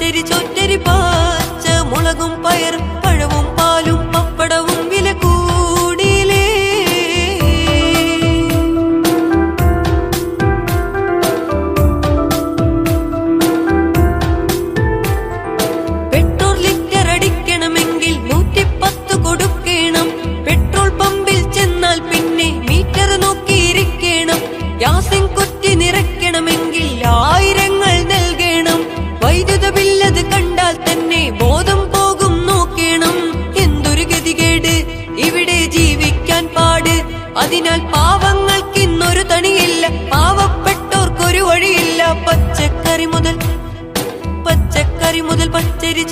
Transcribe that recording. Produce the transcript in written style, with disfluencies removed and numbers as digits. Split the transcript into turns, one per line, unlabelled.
പച്ചരി ചോറ്റരി പാച്ച മുളകും പയറും പഴവും പാലും പപ്പടവും വില കൂടിയിലേ. പെട്രോൾ ലിറ്റർ അടിക്കണമെങ്കിൽ 110 കൊടുക്കണം. പെട്രോൾ പമ്പിൽ ചെന്നാൽ പിന്നെ മീറ്റർ നോക്കിയിരിക്കണം. ഗ്യാസിൻ കുറ്റി നിറയ്ക്കണമെങ്കിൽ 1000ങ്ങൾ നൽകണം. വൈദ്യുത ബില്ലത് കണ്ടാൽ തന്നെ ബോധം പോകും നോക്കണം. എന്തൊരു ഗതികേട്, ഇവിടെ ജീവിക്കാൻ പാട്. അതിനാൽ പാവങ്ങൾക്കിന്നൊരു തണിയില്ല, പാവപ്പെട്ടോർക്കൊരു വഴിയില്ല. പച്ചക്കറി മുതൽ പച്ചരി